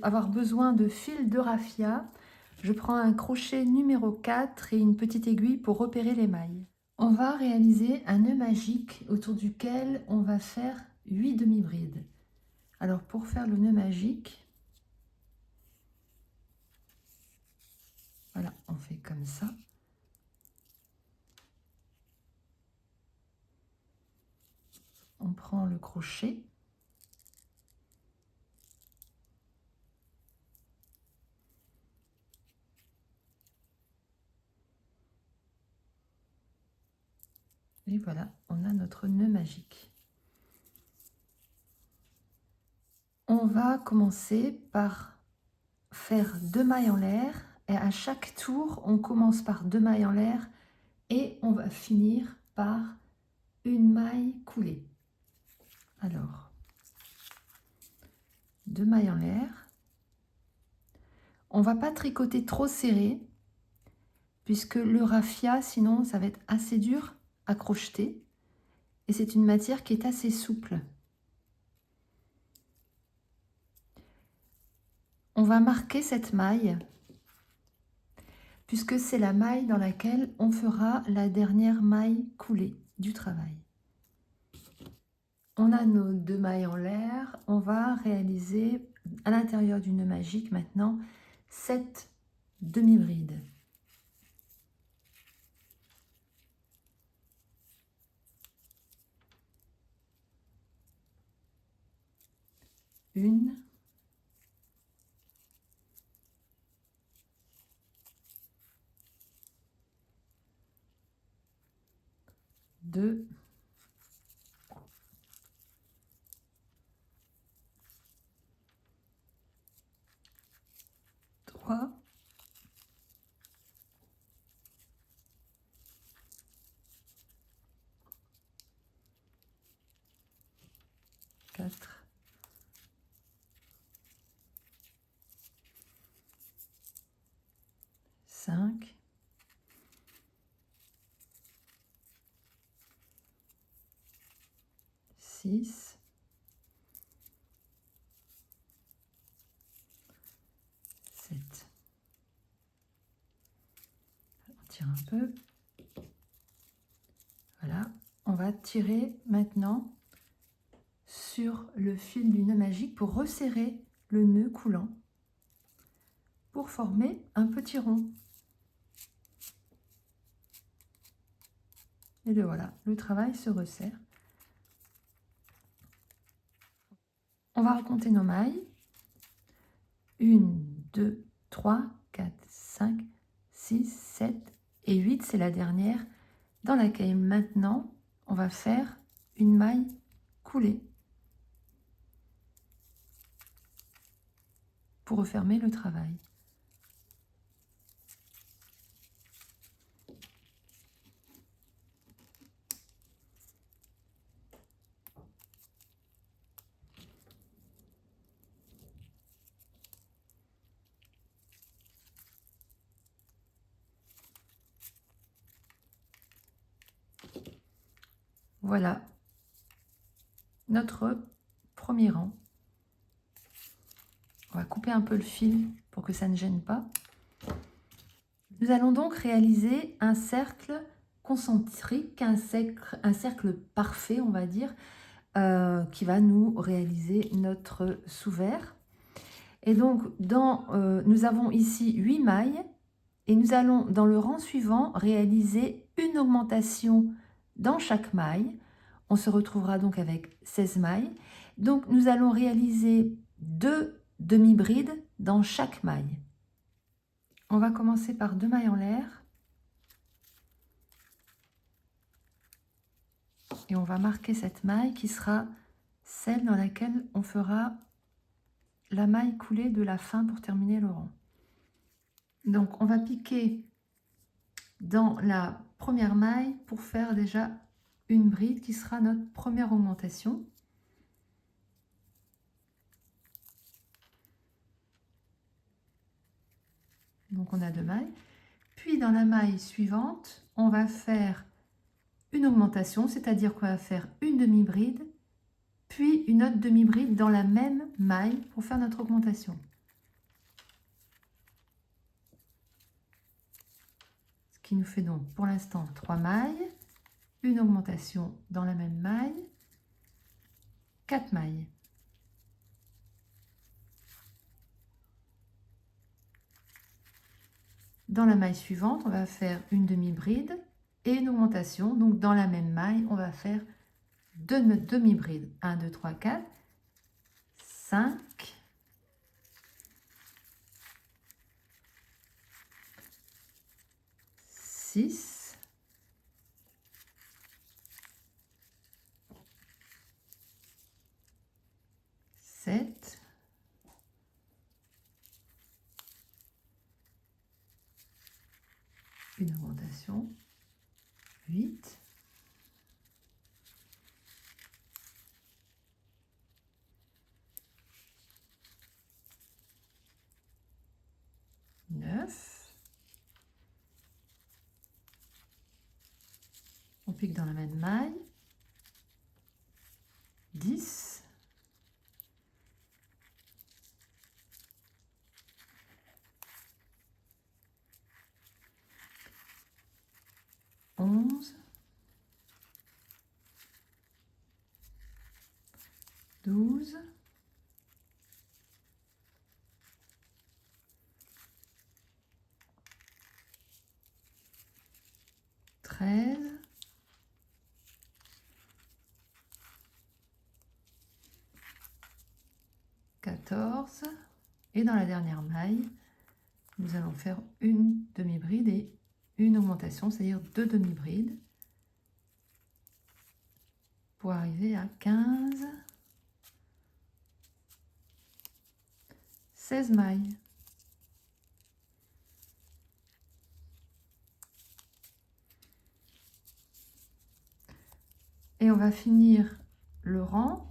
avoir besoin de fil de raffia. Je prends un crochet numéro 4 et une petite aiguille pour repérer les mailles. On va réaliser un nœud magique autour duquel on va faire 8 demi-brides. Alors pour faire le nœud magique, voilà, on fait comme ça. On prend le crochet. Et voilà, on a notre nœud magique. On va commencer par faire 2 mailles en l'air et à chaque tour, on commence par 2 mailles en l'air et on va finir par une maille coulée. Alors, 2 mailles en l'air. On ne va pas tricoter trop serré puisque le raffia, sinon ça va être assez dur à crocheter et c'est une matière qui est assez souple. On va marquer cette maille puisque c'est la maille dans laquelle on fera la dernière maille coulée du travail. On a nos 2 mailles en l'air, on va réaliser à l'intérieur du nœud magique maintenant 7 demi-brides. Une, deux, trois, quatre, 5, 6, 7. On tire un peu. Voilà, on va tirer maintenant sur le fil du nœud magique pour resserrer le nœud coulant pour former un petit rond. Et le voilà, le travail se resserre. On va recompter nos mailles. 1, 2, 3, 4, 5, 6, 7 et 8, c'est la dernière dans laquelle maintenant on va faire une maille coulée pour refermer le travail. Voilà notre premier rang. On va couper un peu le fil pour que ça ne gêne pas. Nous allons donc réaliser un cercle concentrique, un cercle parfait, on va dire, qui va nous réaliser notre sous-vert. Et donc, nous avons ici 8 mailles et nous allons, dans le rang suivant, réaliser une augmentation dans chaque maille. On se retrouvera donc avec 16 mailles. Donc, nous allons réaliser 2 demi-brides dans chaque maille. On va commencer par 2 mailles en l'air. Et on va marquer cette maille qui sera celle dans laquelle on fera la maille coulée de la fin pour terminer le rang. Donc, on va piquer dans la première maille pour faire déjà une bride qui sera notre première augmentation. Donc, on a 2 mailles. Puis, dans la maille suivante, on va faire une augmentation, c'est-à-dire qu'on va faire une demi-bride, puis une autre demi-bride dans la même mailles pour faire notre augmentation. Ce qui nous fait donc pour l'instant 3 mailles, une augmentation dans la même maille, 4 mailles. Dans la maille suivante, on va faire une demi-bride et une augmentation. Donc dans la même maille, on va faire 2 demi-brides. 1, 2, 3, 4, 5, 6, 7, 1 augmentation, 8, 9, on pique dans la même maille, 10, 11, 12, 13, 14, et dans la dernière maille, nous allons faire une demi-bride et une augmentation, c'est-à-dire 2 demi-brides, pour arriver à 15, 16 mailles. Et on va finir le rang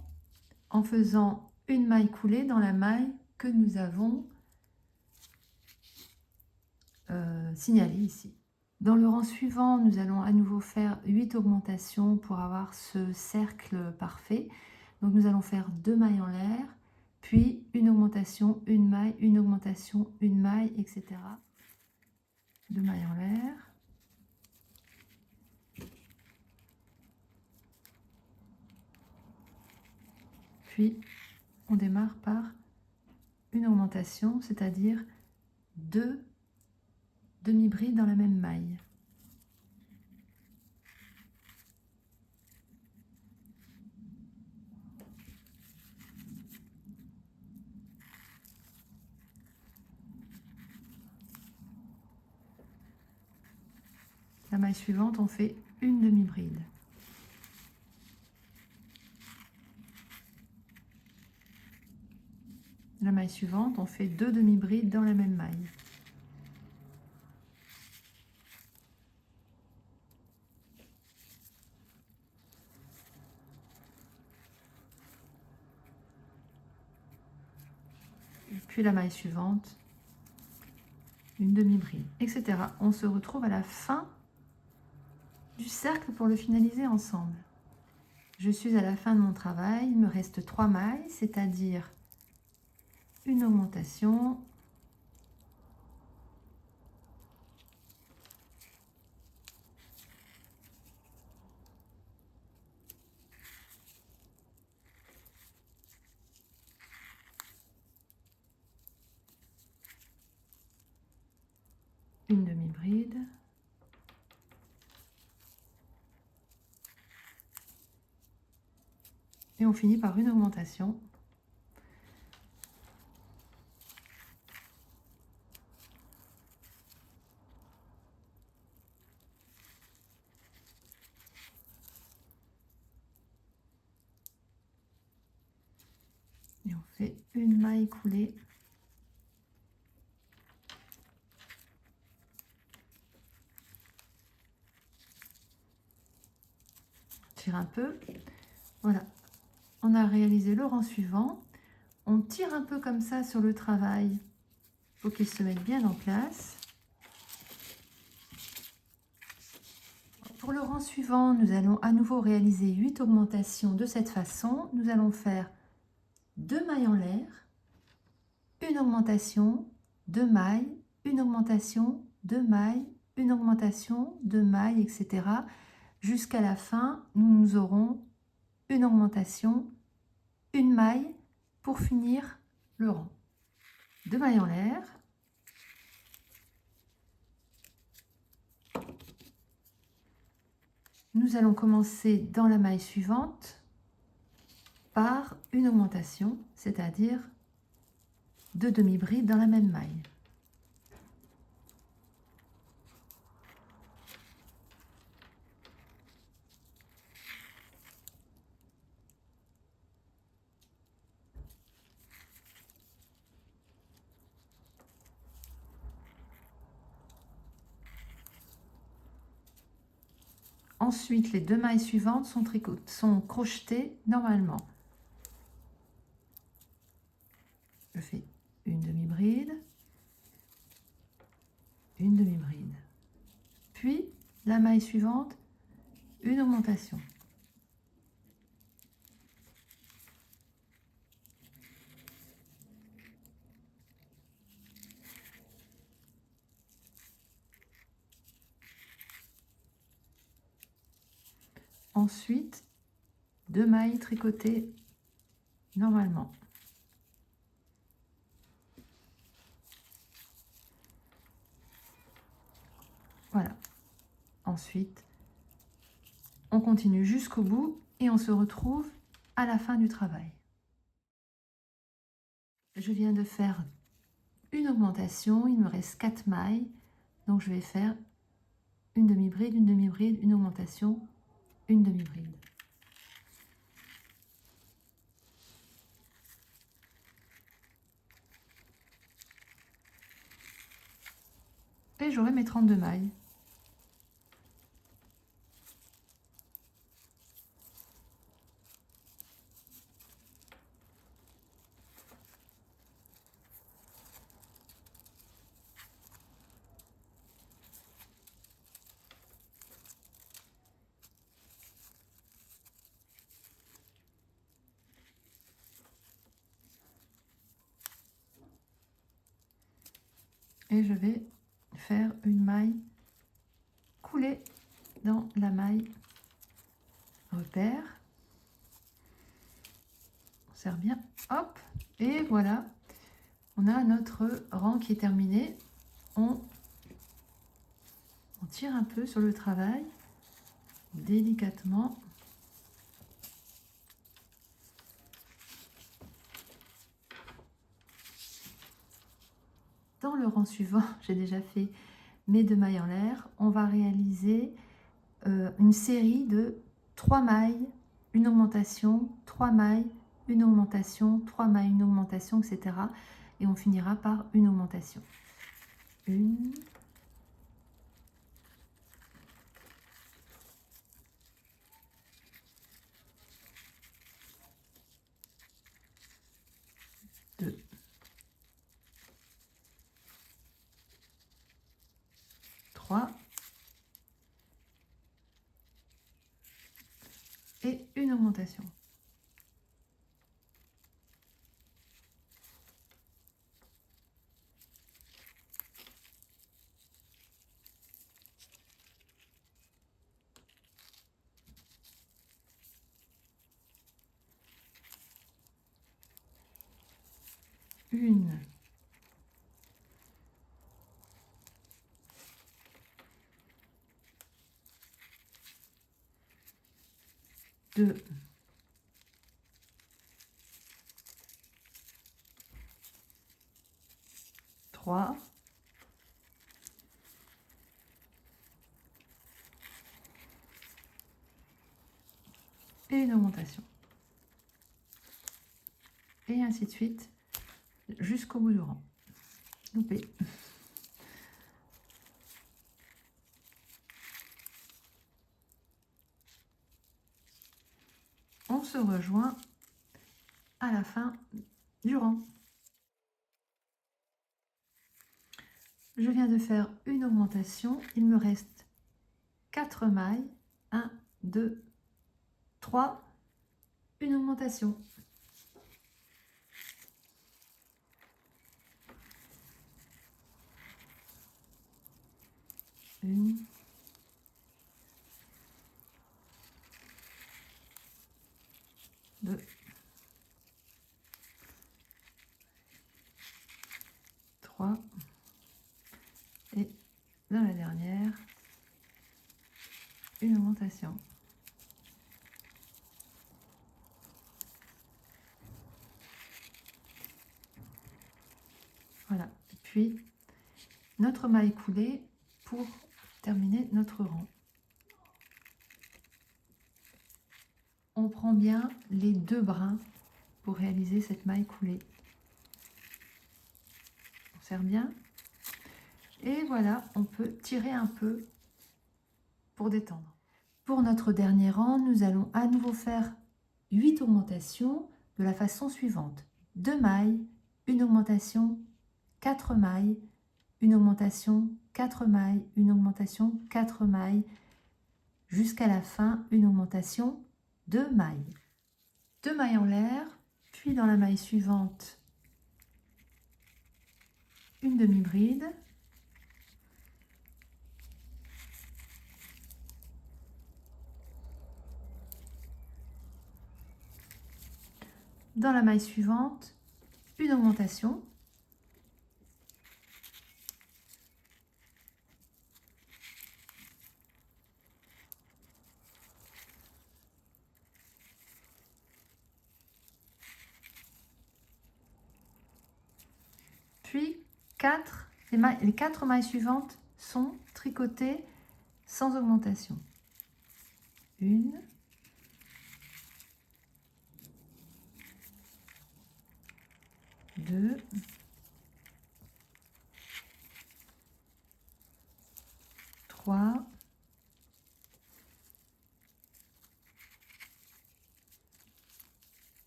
en faisant une maille coulée dans la maille que nous avons signalée ici. Dans le rang suivant, nous allons à nouveau faire 8 augmentations pour avoir ce cercle parfait. Donc nous allons faire 2 mailles en l'air, puis une augmentation, une maille, une augmentation, une maille, etc. 2 mailles en l'air. Puis on démarre par une augmentation, c'est-à-dire 2 demi-brides dans la même maille. La maille suivante, on fait une demi-bride. La maille suivante, on fait 2 demi-brides dans la même maille. Et puis la maille suivante, une demi-bride, etc. On se retrouve à la fin du cercle pour le finaliser ensemble. Je suis à la fin de mon travail, il me reste 3 mailles, c'est-à-dire une augmentation, une demi-bride, et on finit par une augmentation. Et on fait une maille coulée. Tire un peu. Voilà. On a réalisé le rang suivant. On tire un peu comme ça sur le travail. Il faut qu'il se mette bien en place. Pour le rang suivant, nous allons à nouveau réaliser 8 augmentations de cette façon. Nous allons faire 2 mailles en l'air, une augmentation, 2 mailles, une augmentation, 2 mailles, une augmentation, 2 mailles, etc. Jusqu'à la fin, nous aurons une augmentation, une maille pour finir le rang. 2 mailles en l'air. Nous allons commencer dans la maille suivante par une augmentation, c'est-à-dire 2 demi-brides dans la même maille. Ensuite, les 2 mailles suivantes sont crochetées normalement. Je fais une demi-bride, une demi-bride. Puis, la maille suivante, une augmentation. Ensuite, 2 mailles tricotées normalement. Voilà. Ensuite, on continue jusqu'au bout et on se retrouve à la fin du travail. Je viens de faire une augmentation, il me reste 4 mailles, donc je vais faire une demi-bride, une augmentation, une demi-bride. Et j'aurai mes 32 mailles. Et je vais faire une maille coulée dans la maille repère. On serre bien, hop, et voilà, on a notre rang qui est terminé. On tire un peu sur le travail, délicatement. Dans le rang suivant, j'ai déjà fait mes 2 mailles en l'air. On va réaliser une série de 3 mailles, une augmentation, 3 mailles, une augmentation, 3 mailles, une augmentation, etc. Et on finira par une augmentation. 1, 2, 3 et une augmentation. Une, 2, 3, et une augmentation. Et ainsi de suite jusqu'au bout du rang. Loupé. On se rejoint à la fin du rang. Je viens de faire une augmentation, il me reste 4 mailles, 1, 2, 3, une augmentation. 1, 2, 3 et dans la dernière, une augmentation. Voilà, puis notre maille coulée pour terminer notre rang. On prend bien les 2 brins pour réaliser cette maille coulée. On serre bien. Et voilà, on peut tirer un peu pour détendre. Pour notre dernier rang, nous allons à nouveau faire 8 augmentations de la façon suivante. 2 mailles, une augmentation, 4 mailles, une augmentation, 4 mailles, une augmentation, 4 mailles, jusqu'à la fin, une augmentation, 2 mailles. 2 mailles en l'air, puis dans la maille suivante, une demi-bride. Dans la maille suivante, une augmentation. Puis les 4 mailles suivantes sont tricotées sans augmentation. 1, 2, 3,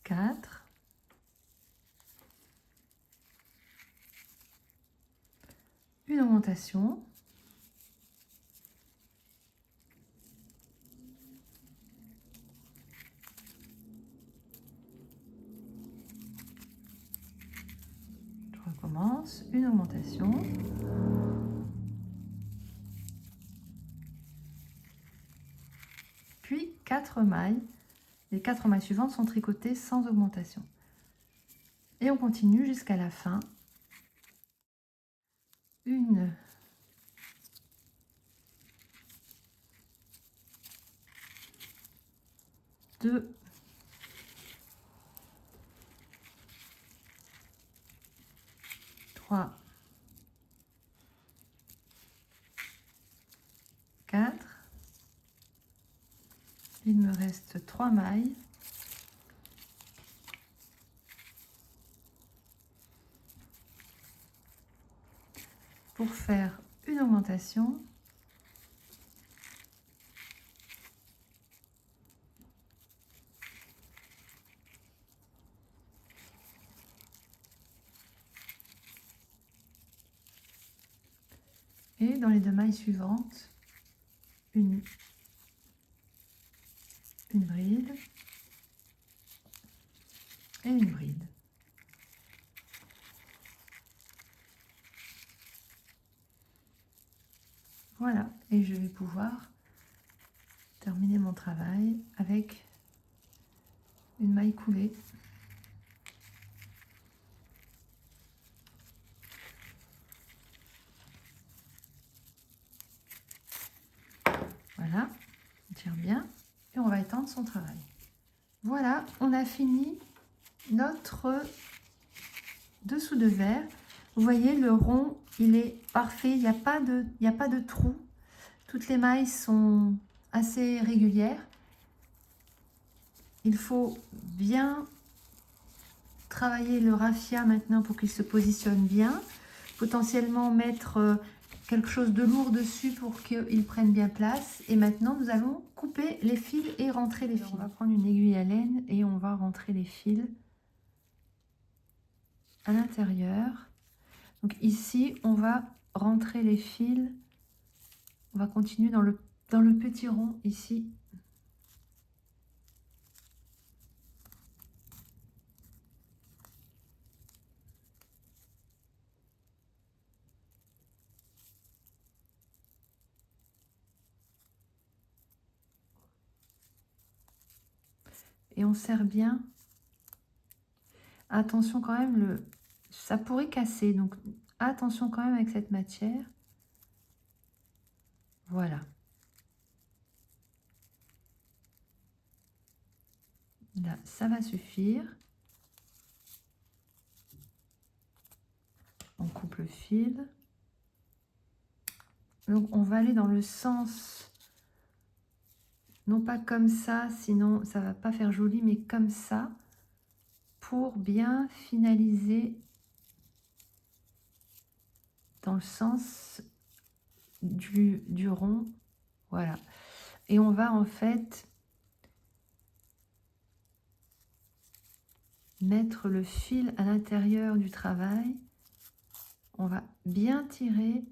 4, une augmentation, je recommence, une augmentation, puis 4 mailles. Les 4 mailles suivantes sont tricotées sans augmentation. Et on continue jusqu'à la fin. 1, 2, 3, 4. Il me reste 3 mailles. Pour faire une augmentation. Et dans les 2 mailles suivantes, une bride et une bride. Voilà, et je vais pouvoir terminer mon travail avec une maille coulée. Voilà, on tire bien et on va étendre son travail. Voilà, on a fini notre dessous de verre. Vous voyez, le rond, il est parfait, il n'y a pas de trou. Toutes les mailles sont assez régulières. Il faut bien travailler le raffia maintenant pour qu'il se positionne bien. Potentiellement mettre quelque chose de lourd dessus pour qu'il prenne bien place. Et maintenant, nous allons couper les fils et rentrer les fils. On va prendre une aiguille à laine et on va rentrer les fils à l'intérieur. Donc ici, on va rentrer les fils. On va continuer dans le petit rond ici. et on serre bien. Attention quand même, ça pourrait casser, donc attention quand même avec cette matière. Voilà. Là, ça va suffire. On coupe le fil. Donc, on va aller dans le sens, non pas comme ça, sinon ça va pas faire joli, mais comme ça, pour bien finaliser dans le sens du rond. Voilà. Et on va en fait mettre le fil à l'intérieur du travail. On va bien tirer